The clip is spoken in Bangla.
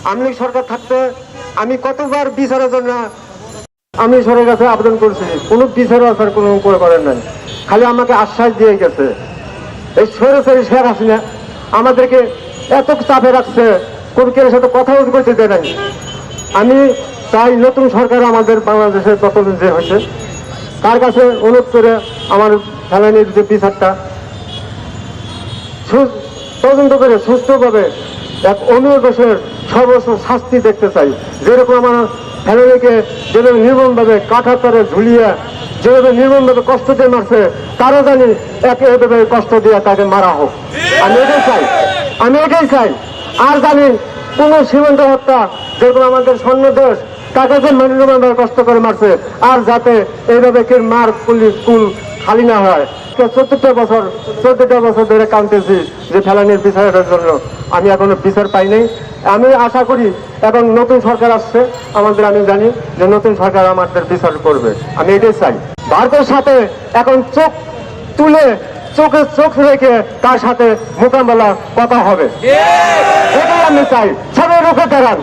আওয়ামী লীগ সরকার থাকতে আমি কতবার বিচারের জন্য আমি সরের কাছে আবেদন করছি, কোনো বিচারও আসার কোনো করেন নাই, খালি আমাকে আশ্বাস দিয়ে গেছে। এই সরেছে শেখ হাসিনা আমাদেরকে এত চাপে রাখছে, কোর্টের সাথে কথাও বলতে দেয় নাই। আমি চাই নতুন সরকার আমাদের বাংলাদেশের ততদিন যে হয়েছে তার কাছে অনুরোধ করে আমার ফেলানির যে বিচারটা তদন্ত করে সুস্থভাবে এক অনুরোধের সর্বোচ্চ শাস্তি দেখতে চাই। যেরকম আমার ফ্যামিলিকে যেভাবে নির্মমভাবে কাঠা তারে ঝুলিয়ে যেভাবে নির্মমভাবে কষ্ট দিয়ে মারছে, তারও জানি এভাবে কষ্ট দিয়ে তাকে মারা হোক। আমি এটাই চাই। আর জানি কোন সীমান্ত হত্যা যেরকম আমাদের স্বর্ণ দেশ তাকে যে নির্মমভাবে কষ্ট করে মারছে, আর যাতে এইভাবে কি মার পুলিশ স্কুল খালি না হয়। 14টা বছর ধরে কাঁদতেছি যে ফেলানির বিচারের জন্য, আমি এখনো বিচার পাই নাই। আমি আশা করি এবং নতুন সরকার আসছে আমাদের, আমি জানি যে নতুন সরকার আমাদের বিচার করবে। আমি এটাই চাই। ভারতের সাথে এখন চোখ তুলে চোখে চোখ রেখে তার সাথে মোকাবেলা কথা হবে, এটাই আমি চাই। সবাই রুখে দাঁড়ান।